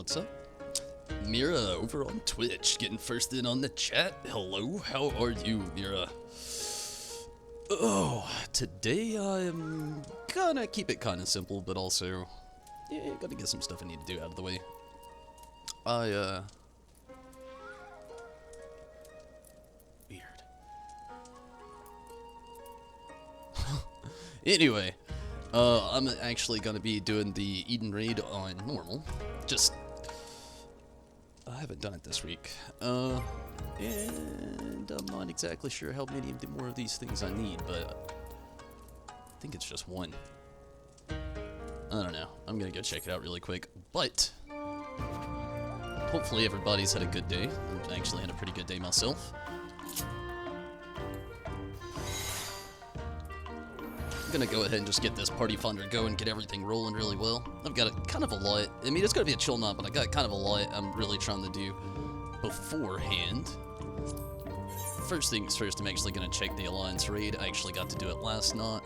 What's up? Mira over on Twitch, getting first in on the chat. Hello, how are you, Mira? Oh, today I'm gonna keep it kind of simple, but also, yeah, gotta get some stuff I need to do out of the way. Weird. Anyway, I'm actually gonna be doing the Eden raid on normal. Just, I haven't done it this week. And I'm not exactly sure how many more of these things I need, but I think it's just one. I don't know. I'm gonna go check it out really quick, but hopefully everybody's had a good day. I've actually had a pretty good day myself. I'm gonna go ahead and just get this party finder going, get everything rolling really well. I've got kind of a lot. I mean, it's gonna be a chill night, but I got kind of a lot I'm really trying to do beforehand. First things first, I'm actually gonna check the Alliance raid. I actually got to do it last night,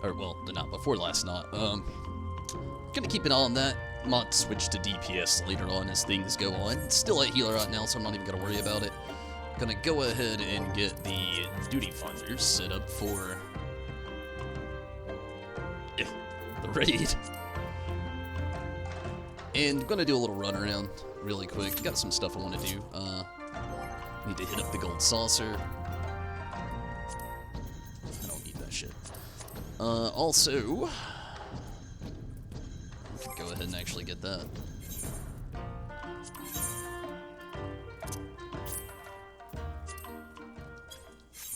or well, the night before last night. Gonna keep an eye on that. Might switch to DPS later on as things go on. Still at healer right now, so I'm not even gonna worry about it. Gonna go ahead and get the duty finders set up for the raid. And gonna do a little run around really quick. Got some stuff I want to do. Need to hit up the gold saucer. I don't need that shit. Also, we could go ahead and actually get that.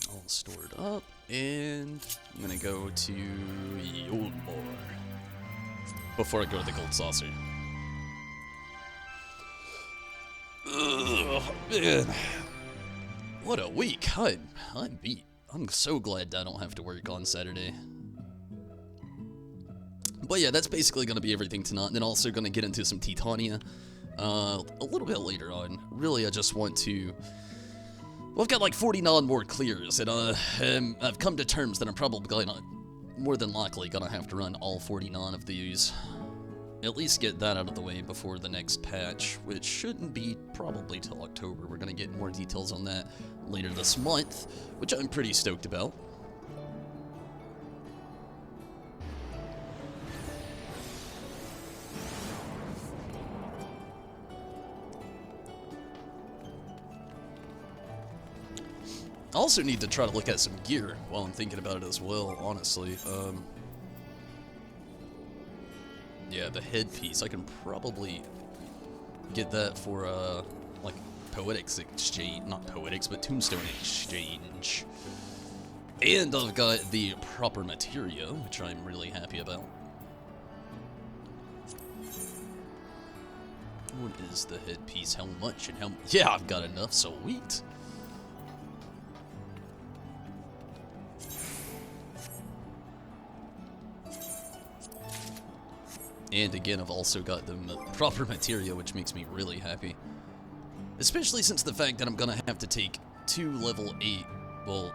All stored up, and I'm gonna go to the old bar before I go to the gold saucer. Ugh, man. What a week. I'm beat. I'm so glad I don't have to work on Saturday. But yeah, that's basically going to be everything tonight. And then also going to get into some Titania a little bit later on. Really, I just want to... Well, I've got like 49 more clears. And I've come to terms that I'm probably gonna, more than likely going to have to run all 49 of these. At least get that out of the way before the next patch, which shouldn't be probably till October. We're going to get more details on that later this month, which I'm pretty stoked about. I also need to try to look at some gear while I'm thinking about it as well, honestly. Yeah, the headpiece, I can probably get that for, like, Poetics Exchange, not Poetics, but Tombstone Exchange. And I've got the proper materia, which I'm really happy about. What is the headpiece? How much and how... Yeah, I've got enough, sweet. And again, I've also got the proper materia, which makes me really happy. Especially since the fact that I'm gonna have to take 2 level 8, well,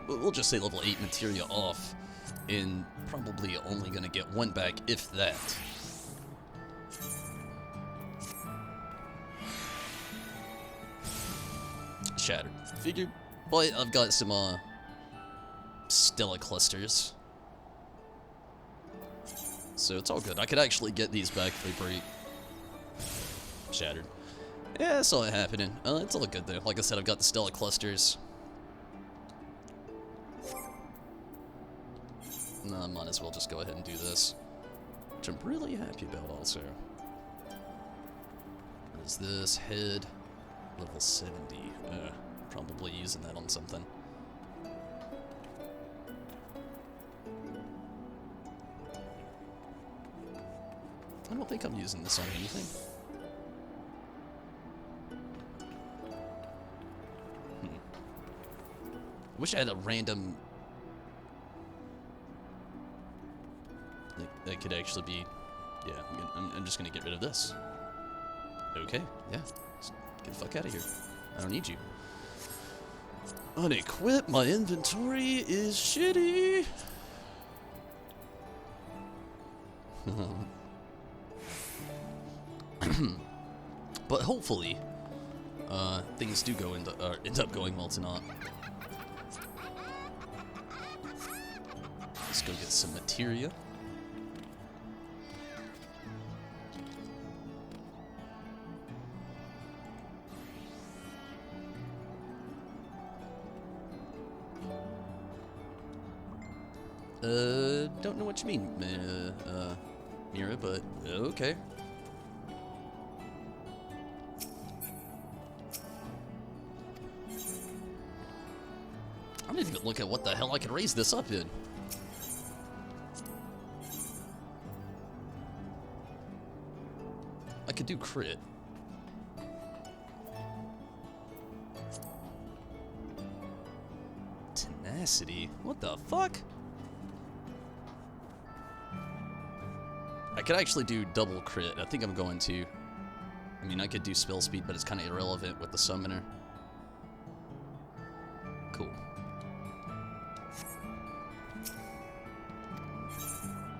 we'll just say level 8 materia off, and probably only gonna get 1 back, if that. Shattered. Figured. But I've got some, Stella clusters. So it's all good. I could actually get these back if they break. Shattered. Yeah, I saw it happening. It's all good though. Like I said, I've got the Stella clusters. No, I might as well just go ahead and do this. Which I'm really happy about also. What is this? Head. Level 70. Probably using that on something. I don't think I'm using this on anything. Wish I had a random... That could actually be... Yeah, I'm just gonna get rid of this. Okay, yeah. Just get the fuck out of here. I don't need you. Unequip, my inventory is shitty. But hopefully, things do go end up going well tonight. Let's go get some materia. Don't know what you mean, Mira, but okay. I didn't even look at what the hell I could raise this up in. I could do crit. Tenacity? What the fuck? I could actually do double crit. I think I'm going to. I mean, I could do spell speed, but it's kind of irrelevant with the summoner. Cool.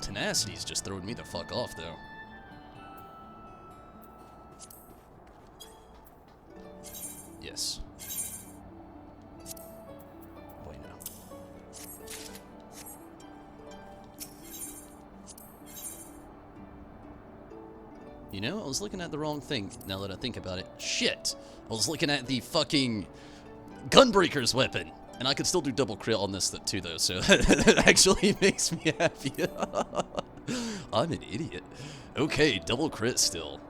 Tenacity's just throwing me the fuck off, though. Yes. Bueno. You know, I was looking at the wrong thing, now that I think about it. Shit! I was looking at the fucking Gunbreaker's weapon! And I could still do double crit on this too, though, so that actually makes me happy. I'm an idiot. Okay, double crit still.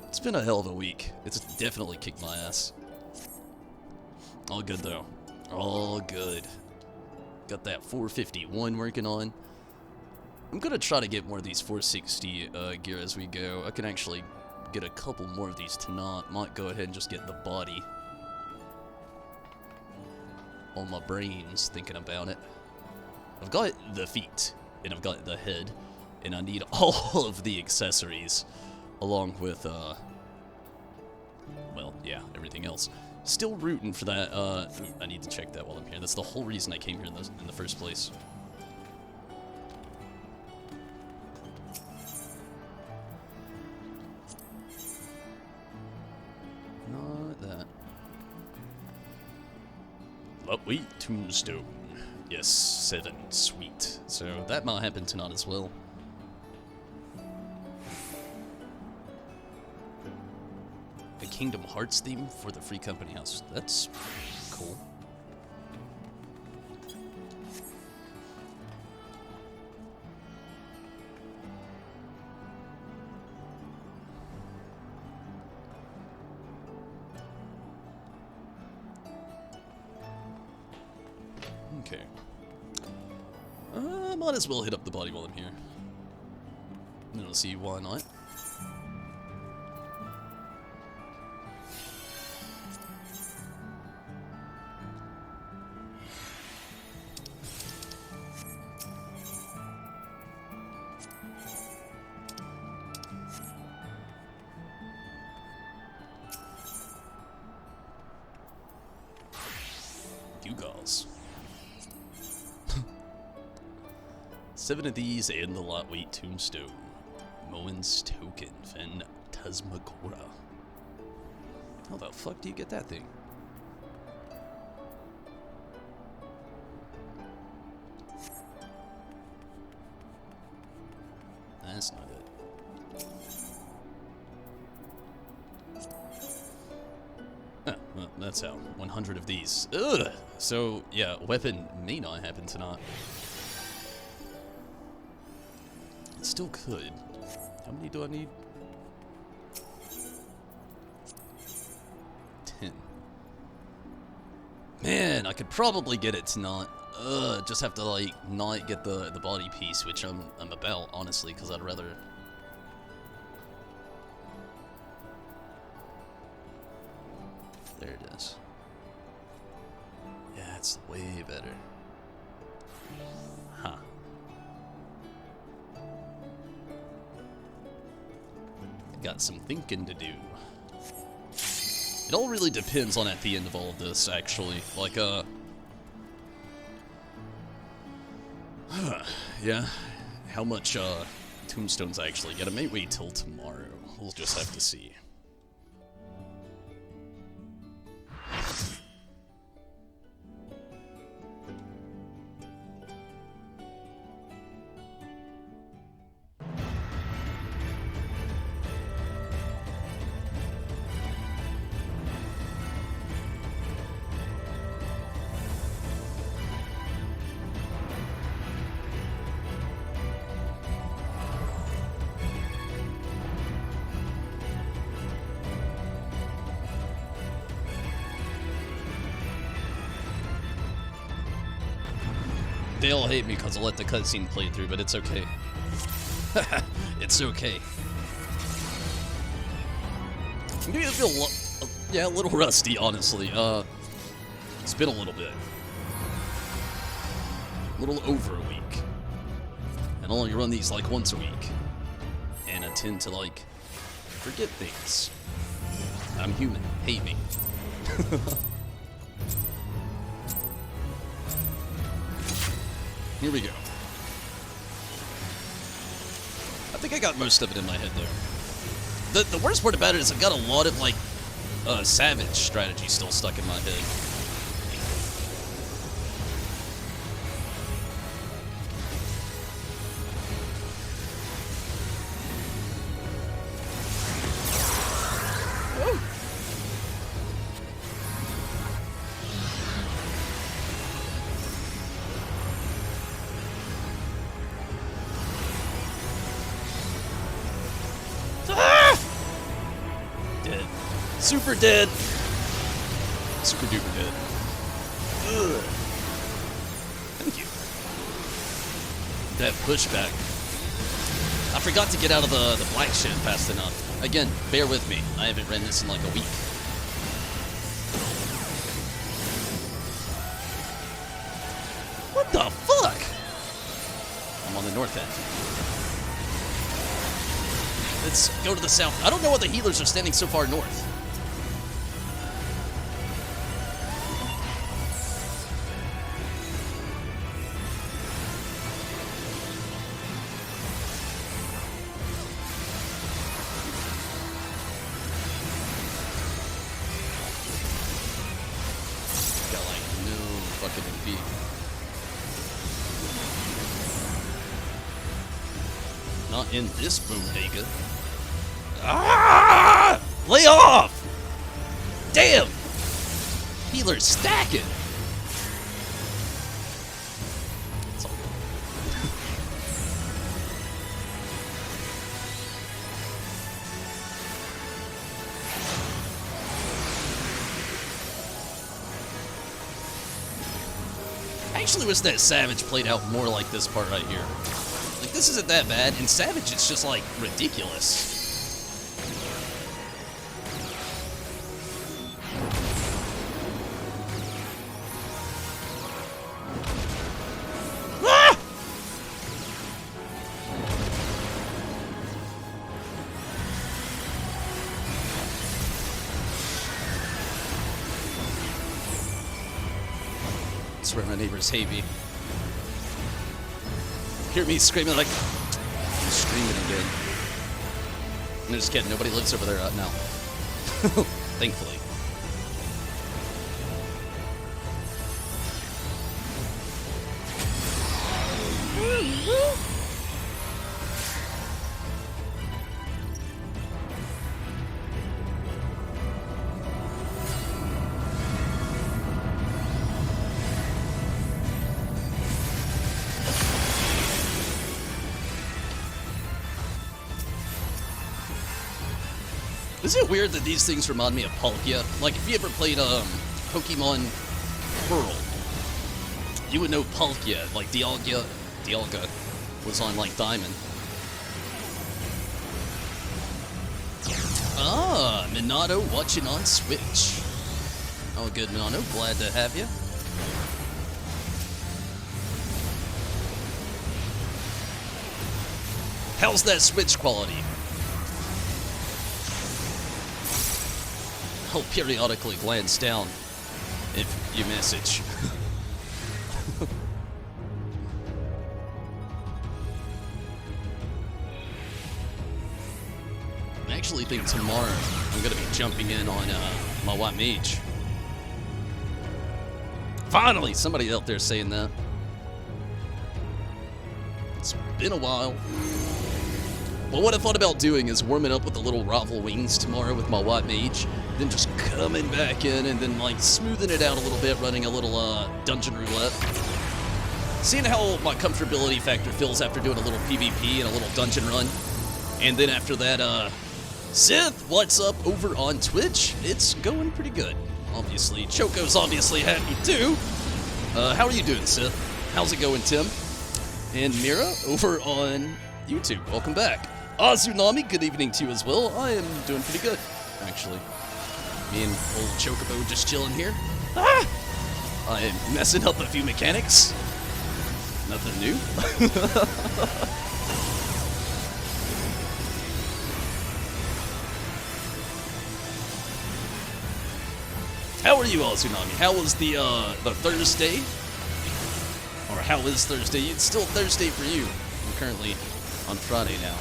It's been a hell of a week. It's definitely kicked my ass. All good, though. All good. Got that 451 working on. I'm gonna try to get more of these 460 gear as we go. I can actually get a couple more of these tonight. Might go ahead and just get the body on my brains thinking about it. I've got the feet, and I've got the head, and I need all of the accessories, along with, well, yeah, everything else. Still rooting for that, I need to check that while I'm here. That's the whole reason I came here in the first place. Not that. Lovely tombstone. Yes, 7. Sweet. So that might happen tonight as well. The Kingdom Hearts theme for the Free Company House. That's cool. Okay. Might as well hit up the body while I'm here. I don't see why not. You guys. 7 of these and the lightweight tombstone. Moen's token, Phantasmagora. How the fuck do you get that thing? That's not it. Ah, well, that's how. 100 of these. Ugh! So, yeah, weapon may not happen tonight. It still could. How many do I need? 10. Man, I could probably get it tonight. Just have to, like, not get the body piece, which I'm about, honestly, because I'd rather... There it is. Yeah, it's way better. Huh. Got some thinking to do. It all really depends on at the end of all of this, actually. Like, yeah. How much tombstones I actually get? I may wait till tomorrow. We'll just have to see. They all hate me because I let the cutscene play through, but it's okay. It's okay. I'm getting a little rusty, honestly. It's been a little bit. A little over a week. And I only run these like once a week. And I tend to like forget things. I'm human. Hate me. Here we go. I think I got most of it in my head there. The worst part about it is I've got a lot of like savage strategy still stuck in my head. Super dead. Super duper dead. Ugh. Thank you. That pushback. I forgot to get out of the black shit fast enough. Again, bear with me. I haven't ran this in like a week. What the fuck? I'm on the north end. Let's go to the south. I don't know why the healers are standing so far north. Got like no fucking MP. Not in this bodega. Ah! Lay off! Damn! Healer's stacking! It's all good. I actually wish that Savage played out more like this part right here. Like, this isn't that bad. In Savage, it's just, like, ridiculous. Ah! I swear my neighbors hate me. Hear me screaming like I'm screaming again. I'm just kidding, nobody lives over there now. Thankfully. Is it weird that these things remind me of Palkia? Like, if you ever played Pokemon Pearl, you would know Palkia. Like, Dialga was on, like, Diamond. Ah, Minato watching on Switch. Oh, good, Minato. Glad to have you. How's that Switch quality? I'll periodically glance down if you message. actually think tomorrow I'm gonna be jumping in on my white mage. Finally, somebody out there saying that. It's been a while. But what I thought about doing is warming up with the little Ravel Wings tomorrow with my white mage, then just coming back in and then like smoothing it out a little bit, running a little dungeon roulette. Seeing how my comfortability factor feels after doing a little PvP and a little dungeon run. And then after that, Sith, what's up over on Twitch? It's going pretty good, obviously. Choco's obviously happy too. How are you doing, Sith? How's it going, Tim? And Mira over on YouTube, welcome back. Tsunami, good evening to you as well. I am doing pretty good, actually. Me and old Chocobo just chilling here. Ah! I am messing up a few mechanics. Nothing new. How are you all, Tsunami? How was the Thursday? Or how is Thursday? It's still Thursday for you. I'm currently on Friday now.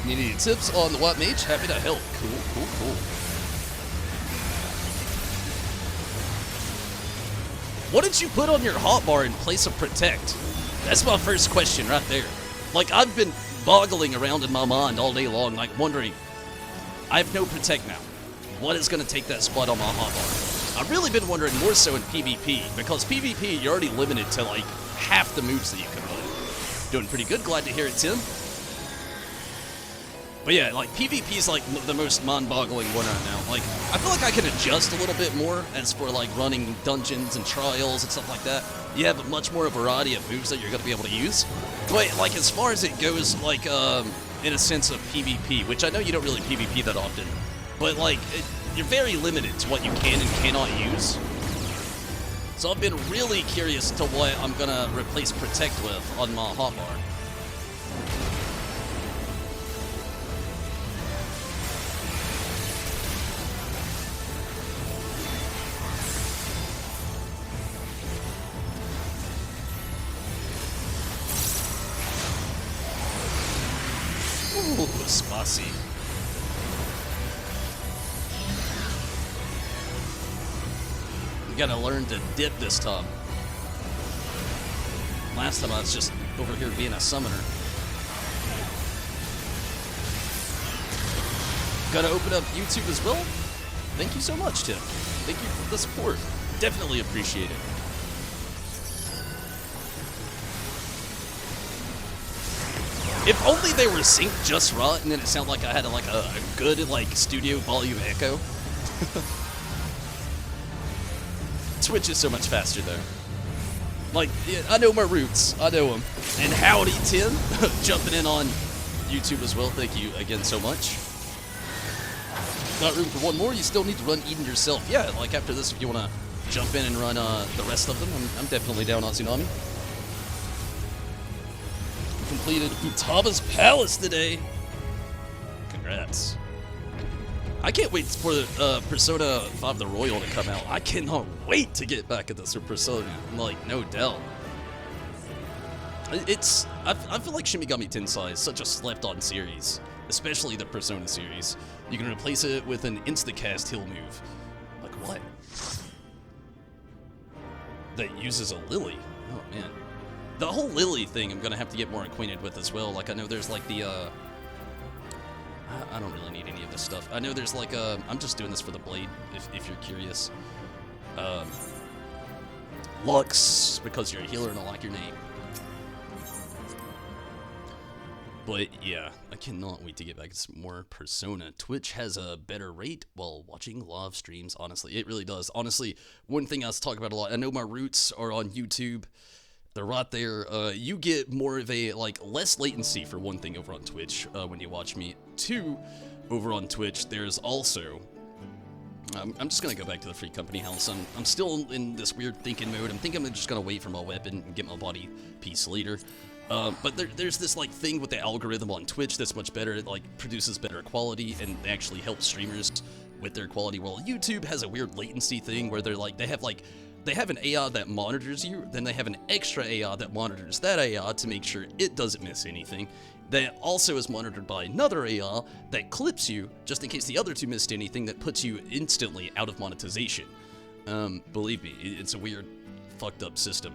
Need any tips on the white mage? Happy to help. Cool. What did you put on your hotbar in place of protect? That's my first question right there. Like, I've been boggling around in my mind all day long, like wondering, I have no protect now. What is going to take that spot on my hotbar? I've really been wondering more so in PvP, because PvP, you're already limited to like half the moves that you can put. Doing pretty good, glad to hear it, Tim. But yeah, like, PvP is, like, the most mind-boggling one right now. Like, I feel like I can adjust a little bit more as for, like, running dungeons and trials and stuff like that. You have much more a variety of moves that you're going to be able to use. But, like, as far as it goes, like, in a sense of PvP, which I know you don't really PvP that often, but, like, you're very limited to what you can and cannot use. So I've been really curious to what I'm going to replace Protect with on my hotbar. Ooh, spicy. You gotta learn to dip this time. Last time I was just over here being a summoner. Gotta open up YouTube as well. Thank you so much, Tim. Thank you for the support. Definitely appreciate it. If only they were synced just right, and then it sounded like I had like a good like studio volume echo. Twitch is so much faster though. Like, yeah, I know my roots. I know them. And howdy, Tim, jumping in on YouTube as well. Thank you again so much. Got room for one more. You still need to run Eden yourself. Yeah, like after this, if you want to jump in and run the rest of them, I'm definitely down on Tsunami. Completed Utaba's Palace today. Congrats. I can't wait for Persona 5 the Royal to come out. I cannot wait to get back at this Persona, like, no doubt. I feel like Shin Megami Tensei is such a slept-on series, especially the Persona series. You can replace it with an insta-cast heal move. Like what? That uses a lily. Oh man. The whole lily thing I'm gonna have to get more acquainted with as well. Like I know there's like the I don't really need any of this stuff. I know there's like I'm just doing this for the blade, if you're curious. Lux, because you're a healer and I like your name. But yeah, I cannot wait to get back to some more Persona. Twitch has a better rate while watching live streams, honestly. It really does. Honestly, one thing I was talking about a lot, I know my roots are on YouTube. They're right there. You get more of a, like, less latency for one thing over on Twitch when you watch me. Two, over on Twitch, there's also... I'm just going to go back to the Free Company House. I'm still in this weird thinking mode. I'm thinking I'm just going to wait for my weapon and get my body piece later. But there's this, like, thing with the algorithm on Twitch that's much better. It, like, produces better quality and actually helps streamers with their quality. While YouTube has a weird latency thing where they're, like, they have, like, they have an AI that monitors you, then they have an extra AI that monitors that AI to make sure it doesn't miss anything. That also is monitored by another AI that clips you, just in case the other two missed anything, that puts you instantly out of monetization. Believe me, it's a weird, fucked up system.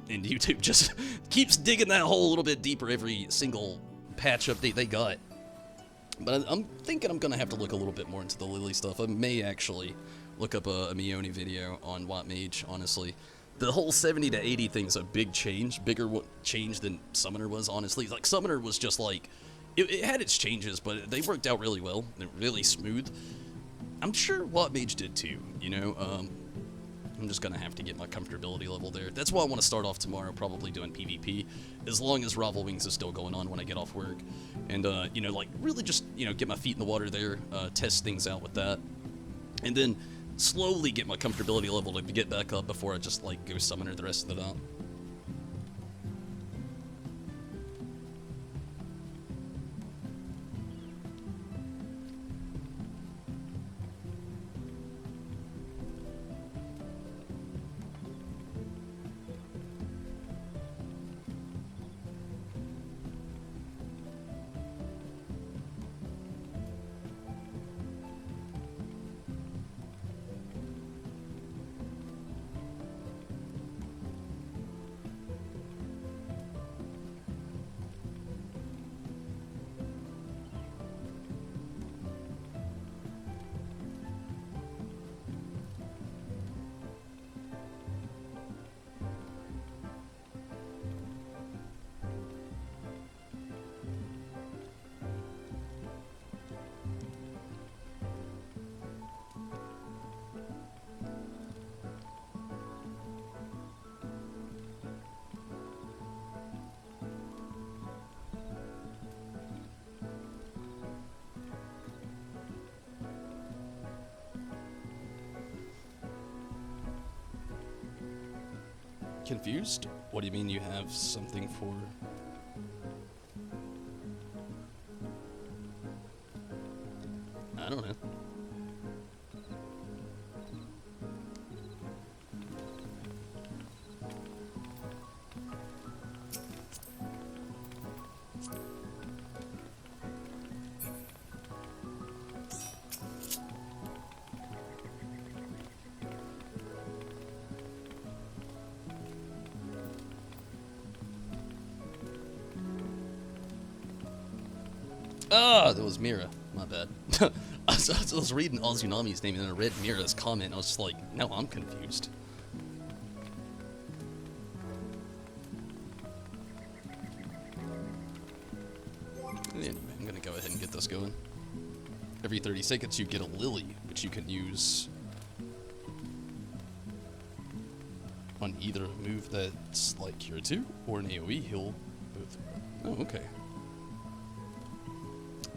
And YouTube just keeps digging that hole a little bit deeper every single patch update they got. But I'm thinking I'm gonna have to look a little bit more into the Lily stuff. I may actually look up a Mione video on Watt Mage, honestly. The whole 70 to 80 thing's a big change, bigger change than Summoner was, honestly. Like, Summoner was just like, it had its changes, but they worked out really well. They're really smooth. I'm sure Watt Mage did too, you know? I'm just gonna have to get my comfortability level there. That's why I want to start off tomorrow, probably doing PvP, as long as Ravel Wings is still going on when I get off work. And, you know, like, really just, you know, get my feet in the water there, test things out with that. And then slowly get my comfortability level to get back up before I just, like, go Summoner the rest of the night. Confused? What do you mean you have something for... I don't know. Ah, that was Mira. My bad. I was reading Azunami's name and then I read Mira's comment and I was just like, now I'm confused. Anyway, I'm gonna go ahead and get this going. Every 30 seconds you get a Lily, which you can use on either a move that's like Cure 2 or an AoE heal. Both. Oh, okay.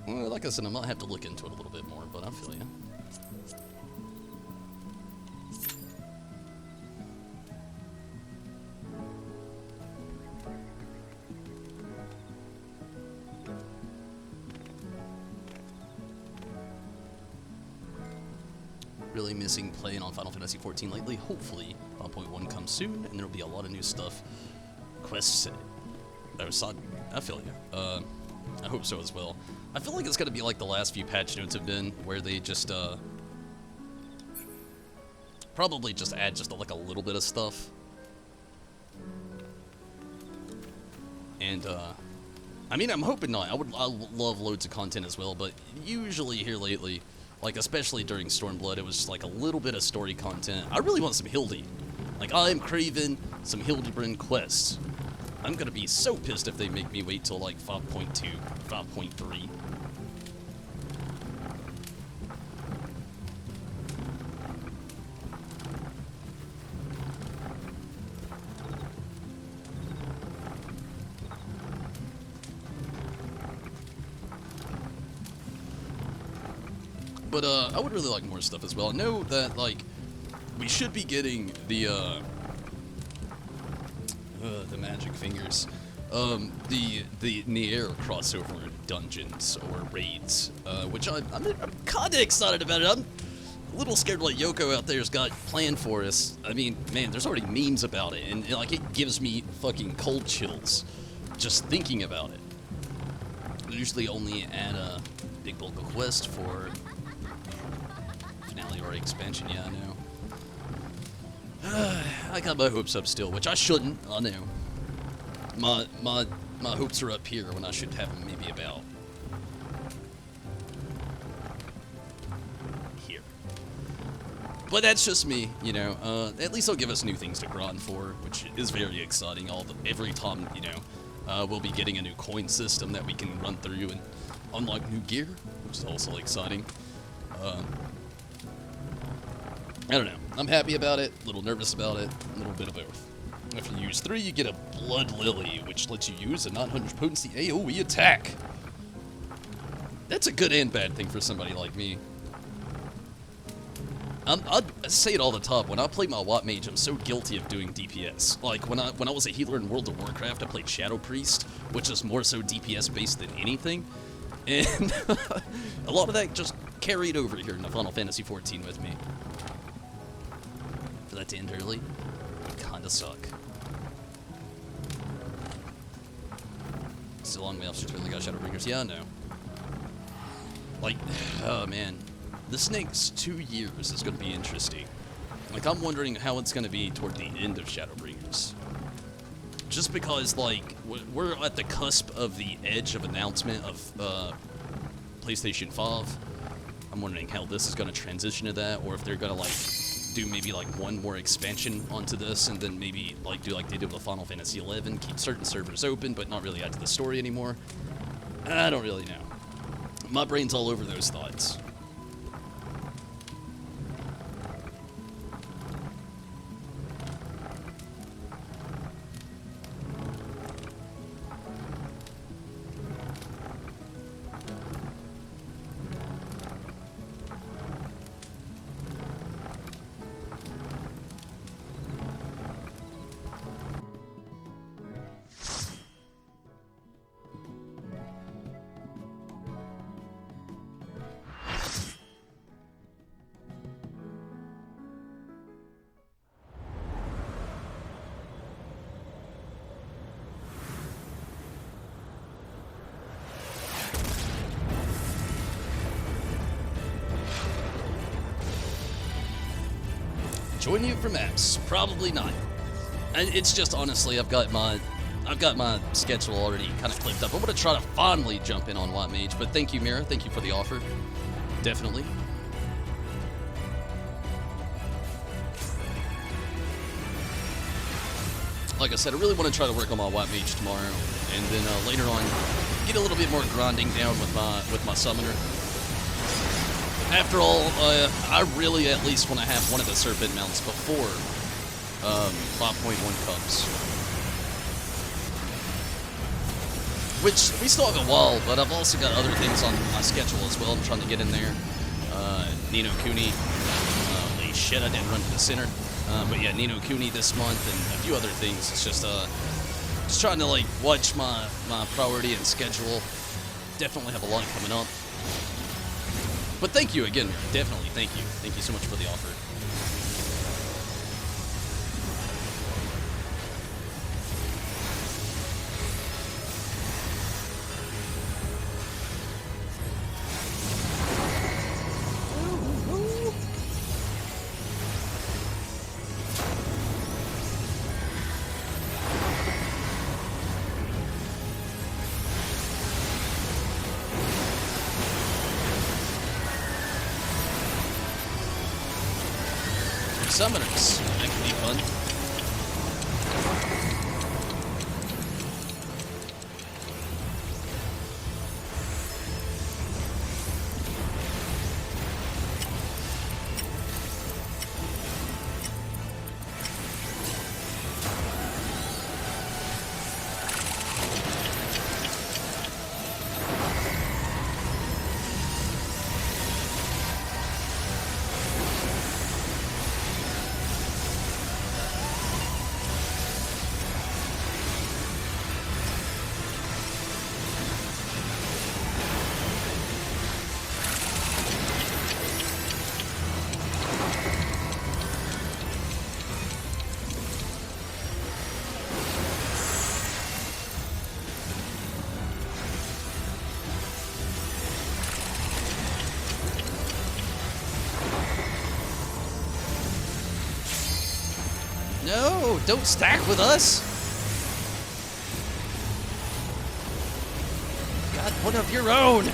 Well, like I said, I might have to look into it a little bit more, but I feel you. Really missing playing on Final Fantasy XIV lately. Hopefully, 5.1 comes soon, and there'll be a lot of new stuff. Quests. I feel you. I hope so as well. I feel like it's gonna be like the last few patch notes have been, where they just probably just add just like a little bit of stuff. And I mean, I'm hoping not. I love loads of content as well, but usually here lately, like especially during Stormblood, it was just like a little bit of story content. I really want some Hildy. Like, I am craving some Hildebrand quests. I'm gonna be so pissed if they make me wait till like 5.2, 5.3. But I would really like more stuff as well. I know that like we should be getting the magic fingers, the Nier crossover dungeons or raids, which I'm kind of excited about it. A little scared what Yoko out there's got planned for us. I mean, man, there's already memes about it, and like it gives me fucking cold chills just thinking about it. Usually only add a big bulk of quest for finale or expansion. Yeah, I know. I got my hopes up still, which I shouldn't. I know. My hopes are up here when I should have them maybe about here. But that's just me, you know. At least they'll give us new things to grind for, which is very exciting. Every time, you know, we'll be getting a new coin system that we can run through and unlock new gear, which is also exciting. I don't know. I'm happy about it, a little nervous about it, a little bit of both. If you use 3, you get a Blood Lily, which lets you use a 900 potency AoE attack. That's a good and bad thing for somebody like me. I say it all the time. When I play my Watt Mage, I'm so guilty of doing DPS. Like, when I was a healer in World of Warcraft, I played Shadow Priest, which is more so DPS based than anything. And a lot of that just carried over here in the Final Fantasy XIV with me. For that to end early would kinda suck. Still long way off, just really got Shadowbringers. Yeah, I know. Like, oh man. This next 2 years is gonna be interesting. Like, I'm wondering how it's gonna be toward the end of Shadowbringers. Just because, like, we're at the cusp of the edge of announcement of PlayStation 5. I'm wondering how this is gonna transition to that, or if they're gonna, like, do maybe, like, one more expansion onto this, and then maybe, like, do like they did with Final Fantasy XI, keep certain servers open, but not really add to the story anymore. I don't really know. My brain's all over those thoughts. Join you for maps? Probably not. And it's just honestly, I've got my schedule already kind of clipped up. I'm gonna try to finally jump in on Watt Mage, but thank you, Mira. Thank you for the offer. Definitely. Like I said, I really want to try to work on my Watt Mage tomorrow, and then later on get a little bit more grinding down with my summoner. After all, I really at least want to have one of the Serpent mounts before 5.1 comes. Which, we still have a while, but I've also got other things on my schedule as well I'm trying to get in there. Nino Kuni. Holy shit, I didn't run to the center. But yeah, Nino Kuni this month and a few other things. It's just trying to, like, watch my priority and schedule. Definitely have a lot coming up. But thank you again, definitely, thank you. Thank you so much for the offer. Summoners. That could be fun. No, don't stack with us. God, one of your own.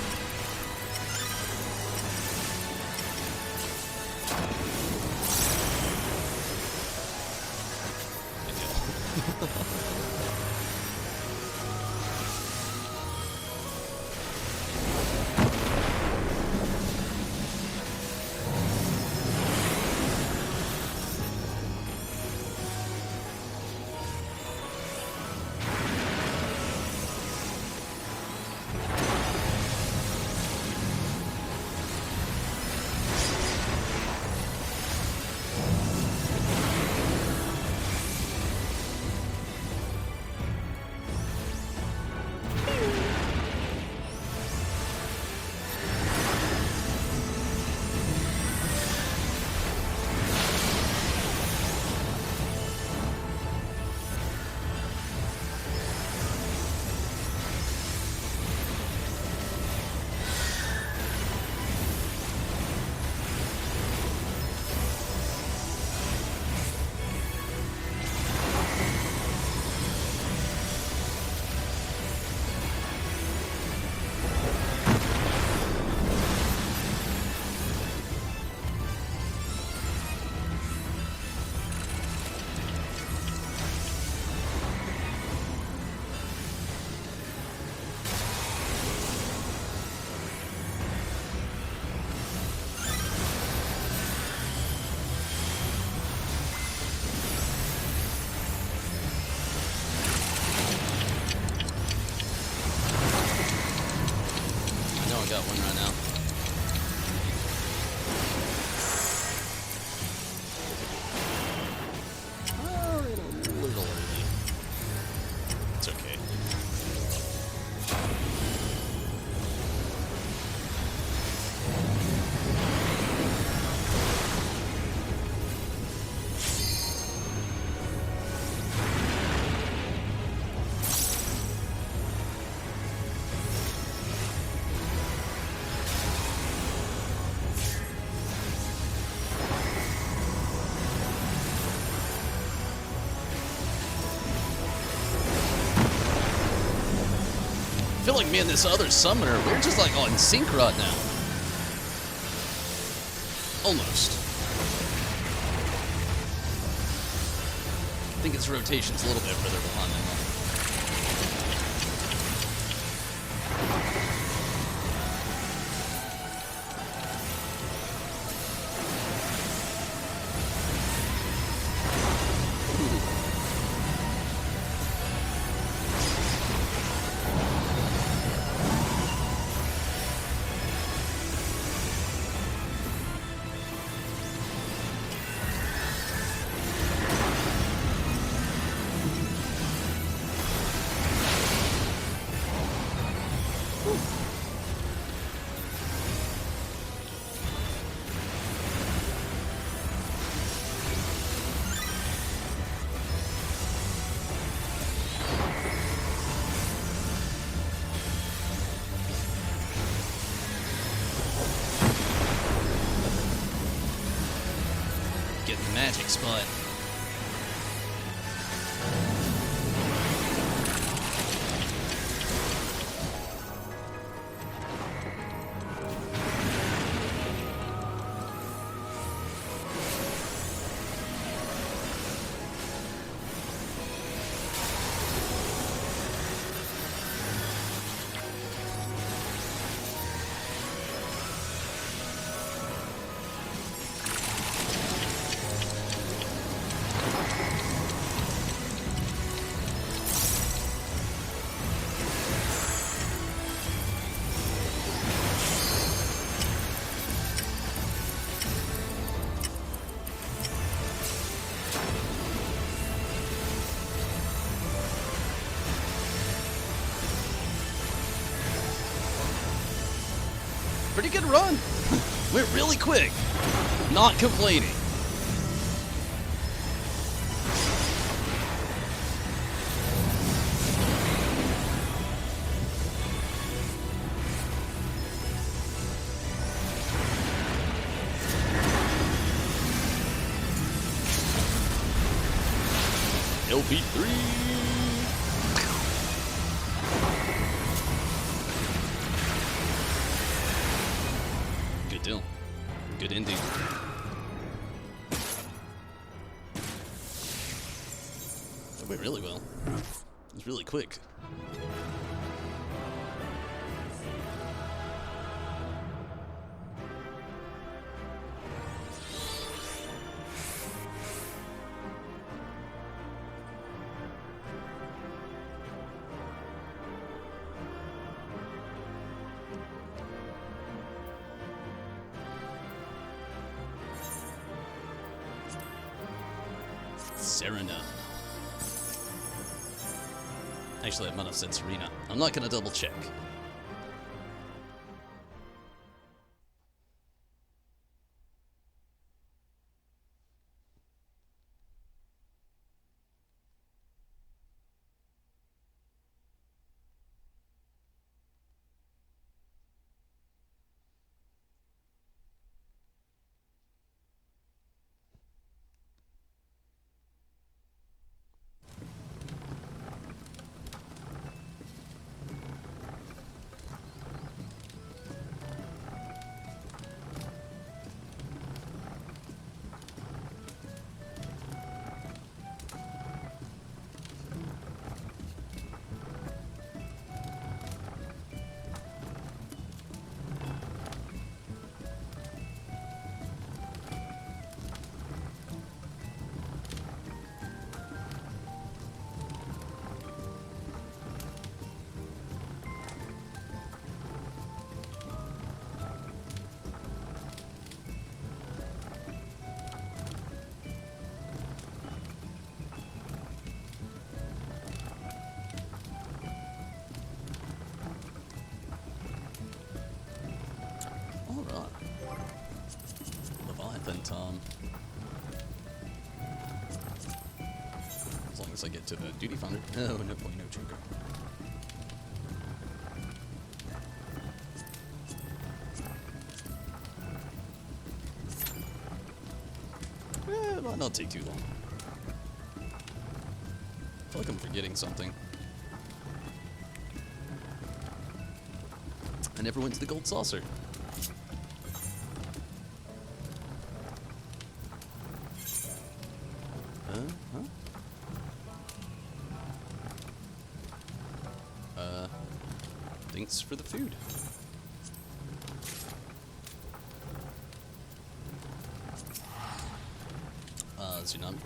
Got one right now. Oh, a little early. It's okay. I feel like me and this other summoner, we're just like on sync right now. Almost. I think its rotation's a little bit further behind that one. Getting the magic spot. Pretty good run. Went really quick. Not complaining. LP3. Good deal. Good ending. That went really well. It was really quick. Serena. Actually, I might have said Serena. I'm not gonna double check. Tom. As long as I get to the duty finder. Oh, no point, no joker. It might not take too long. I feel like I'm forgetting something. I never went to the gold saucer. Thanks for the food. Tsunami.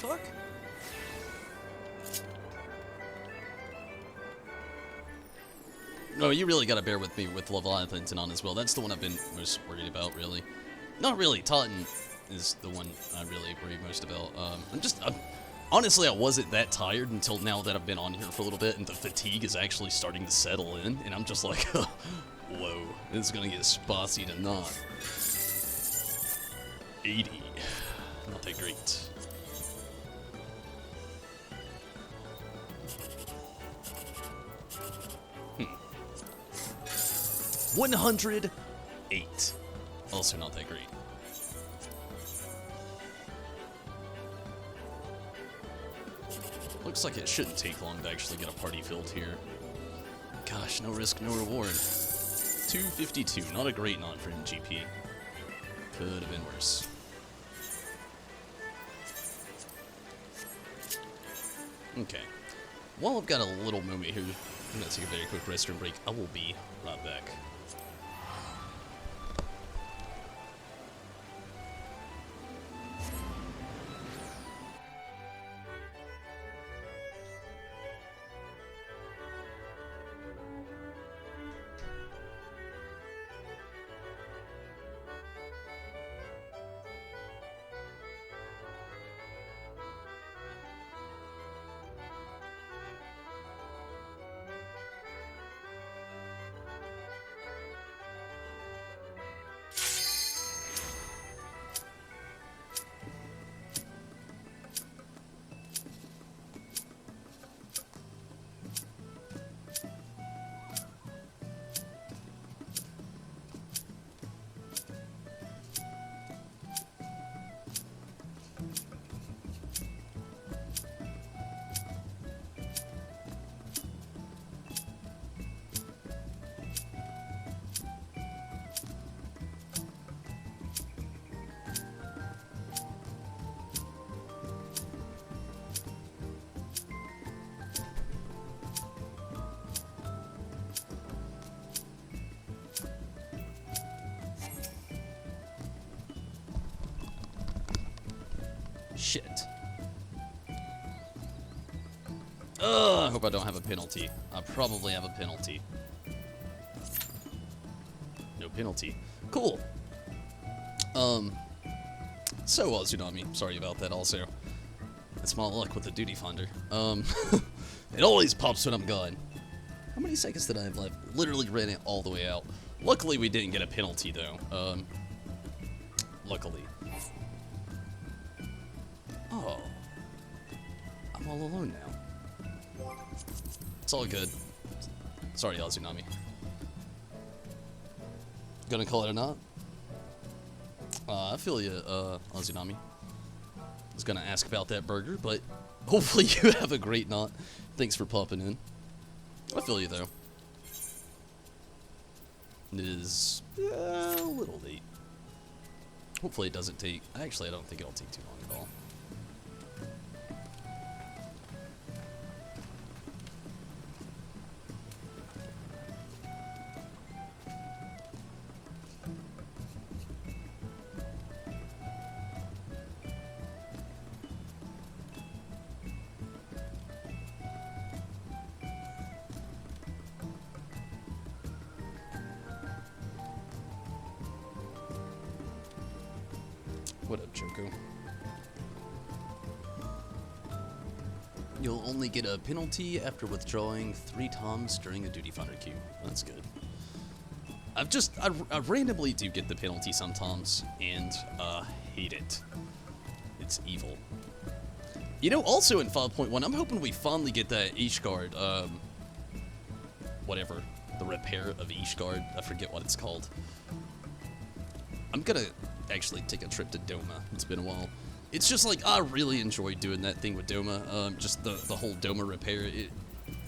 Fuck? No, you really gotta bear with me with Leviathan on as well. That's the one I've been most worried about, really. Not really. Titan is the one I really worry most about. Honestly, I wasn't that tired until now that I've been on here for a little bit, and the fatigue is actually starting to settle in, and I'm just like, whoa, it's gonna get spicy tonight. 80. Not that great. 108. Also not that great. Looks like it shouldn't take long to actually get a party filled here. Gosh, no risk, no reward. 252, not a great non-friend GP. Could have been worse. Okay. While I've got a little moment here, I'm gonna take a very quick restroom break. I will be right back. Shit. Ugh, I hope I don't have a penalty. I probably have a penalty. No penalty. Cool. So, Tsunami, sorry about that also. That's my luck with the duty finder. It always pops when I'm gone. How many seconds did I have left? Literally ran it all the way out. Luckily, we didn't get a penalty, though. Luckily. Oh. I'm all alone now. It's all good. Sorry, Tsunami. Gonna call it a knot? I feel you, Tsunami. I was gonna ask about that burger, but hopefully you have a great knot. Thanks for popping in. I feel you, though. It is a little late. Hopefully it doesn't take... Actually, I don't think it'll take too long at all. What up, Choco? You'll only get a penalty after withdrawing 3 times during a duty finder queue. That's good. I randomly do get the penalty sometimes, and hate it. It's evil. You know, also in 5.1, I'm hoping we finally get that Ishgard, whatever, the repair of Ishgard. I forget what it's called. I'm gonna actually take a trip to Doma. It's been a while. It's just like, I really enjoyed doing that thing with Doma. Just the whole Doma repair.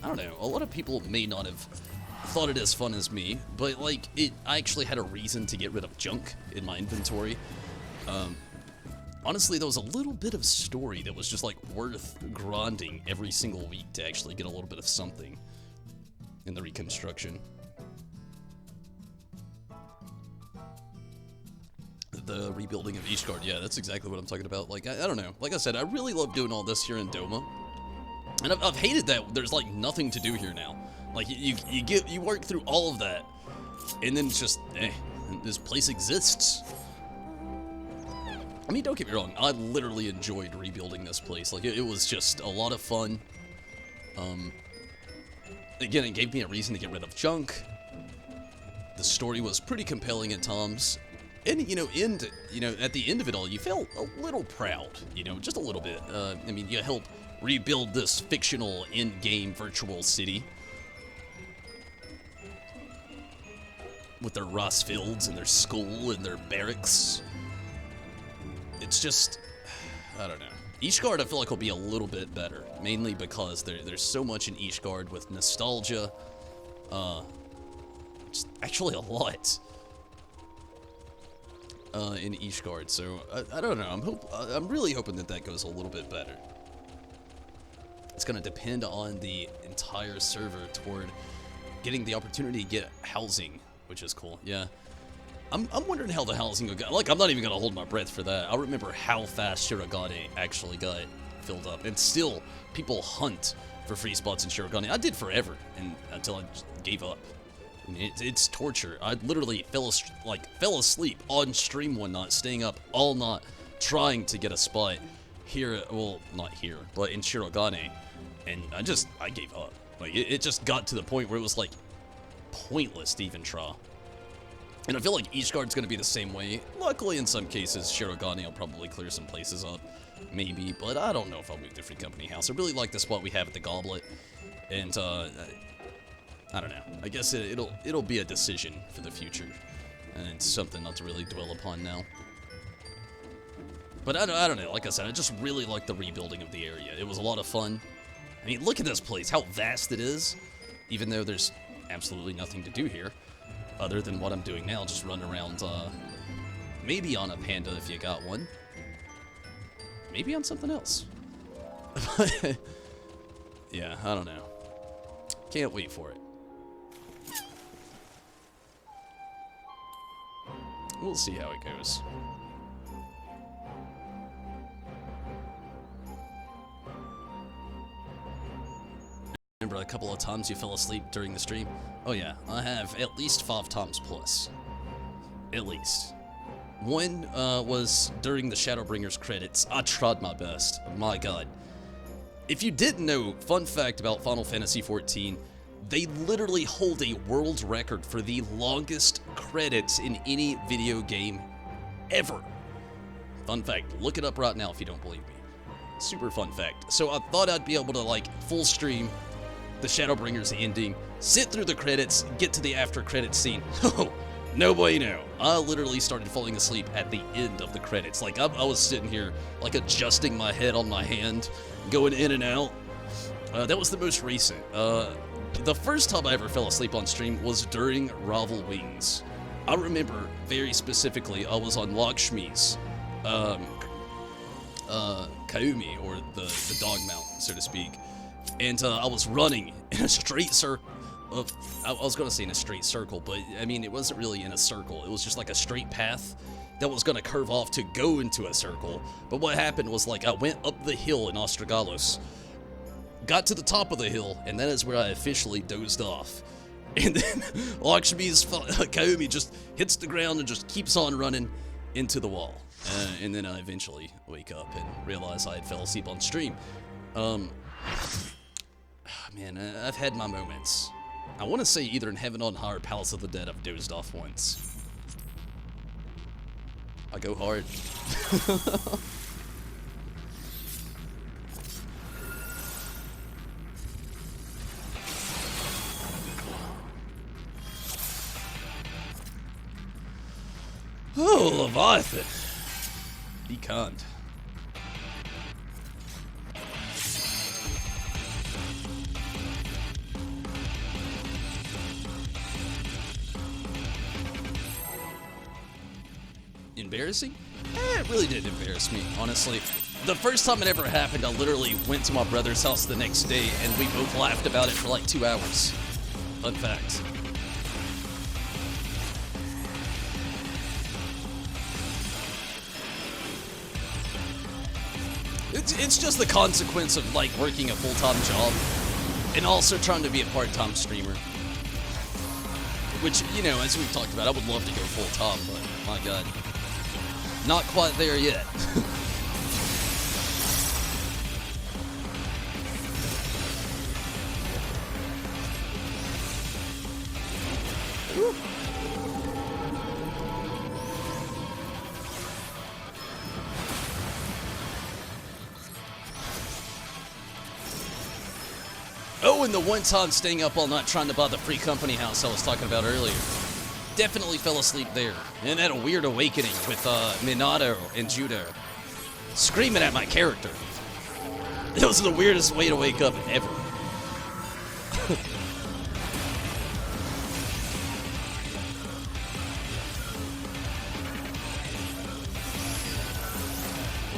I don't know, a lot of people may not have thought it as fun as me, but like, I actually had a reason to get rid of junk in my inventory. Honestly, there was a little bit of story that was just like worth grinding every single week to actually get a little bit of something in the reconstruction. The rebuilding of Ishgard, yeah, that's exactly what I'm talking about. Like, I don't know. Like I said, I really love doing all this here in Doma. And I've hated that there's, like, nothing to do here now. Like, you work through all of that, and then it's just, this place exists. I mean, don't get me wrong, I literally enjoyed rebuilding this place. Like, it was just a lot of fun. Again, it gave me a reason to get rid of junk. The story was pretty compelling at times. And, at the end of it all, you felt a little proud, just a little bit. I mean, you helped rebuild this fictional in-game virtual city. With their rice fields and their school and their barracks. It's just, I don't know. Ishgard, I feel like, will be a little bit better. Mainly because there's so much in Ishgard with nostalgia. Just actually a lot. In Ishgard, so I don't know. I'm really hoping that goes a little bit better. It's going to depend on the entire server toward getting the opportunity to get housing, which is cool. Yeah. I'm wondering how the housing will go. Like, I'm not even going to hold my breath for that. I remember how fast Shirogane actually got filled up. And still, people hunt for free spots in Shirogane. I did forever until I just gave up. I mean, it's torture. I literally fell asleep on stream one night, staying up all night, trying to get a spot here. Well, not here, but in Shirogane. And I gave up. Like, it just got to the point where it was, like, pointless to even try. And I feel like each guard's going to be the same way. Luckily, in some cases, Shirogane will probably clear some places up. Maybe, but I don't know if I'll move to Free Company House. I really like the spot we have at the Goblet. And, I don't know. I guess it'll be a decision for the future. And it's something not to really dwell upon now. But I don't know. Like I said, I just really like the rebuilding of the area. It was a lot of fun. I mean, look at this place, how vast it is. Even though there's absolutely nothing to do here. Other than what I'm doing now, just run around, maybe on a panda if you got one. Maybe on something else. Yeah, I don't know. Can't wait for it. We'll see how it goes. Remember a couple of times you fell asleep during the stream? Oh yeah, I have at least 5 times plus. At least. One was during the Shadowbringers credits. I tried my best. My god. If you didn't know, fun fact about Final Fantasy XIV, they literally hold a world record for the longest credits in any video game ever. Fun fact, look it up right now if you don't believe me. Super fun fact. So I thought I'd be able to, like, full stream the Shadowbringers ending, sit through the credits, get to the after credits scene. Oh, no bueno. I literally started falling asleep at the end of the credits. Like, I was sitting here, like, adjusting my head on my hand, going in and out. That was the most recent. The first time I ever fell asleep on stream was during Ravel Wings. I remember very specifically I was on Lakshmi's Kaumi, or the dog mount, so to speak. And I was running in a straight circle. I was going to say in a straight circle, but I mean, it wasn't really in a circle. It was just like a straight path that was going to curve off to go into a circle. But what happened was, like, I went up the hill in Ostragalos, got to the top of the hill, and that is where I officially dozed off. And then Lakshmi's Kaumi just hits the ground and just keeps on running into the wall. And then I eventually wake up and realize I had fell asleep on stream. Man, I've had my moments. I want to say either in Heaven on High or Palace of the Dead I've dozed off once. I go hard. Oh, Leviathan. Be kind. Embarrassing? It really didn't embarrass me, honestly. The first time it ever happened, I literally went to my brother's house the next day, and we both laughed about it for like 2 hours. Fun fact. It's just the consequence of, like, working a full-time job and also trying to be a part-time streamer. Which, you know, as we've talked about, I would love to go full-time, but my god. Not quite there yet. Oh, and the one time staying up all night trying to buy the Free Company House I was talking about earlier. Definitely fell asleep there. And had a weird awakening with Minato and Judo. Screaming at my character. It was the weirdest way to wake up ever.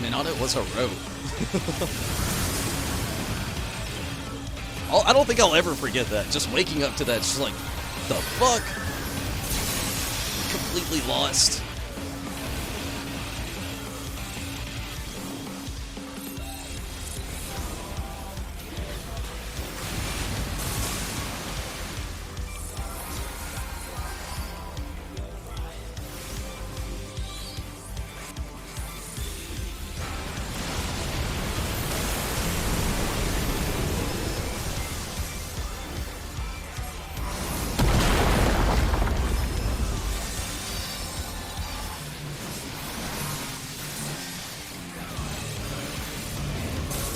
Minato was a rogue. I don't think I'll ever forget that. Just waking up to that, just like, the fuck? Completely lost.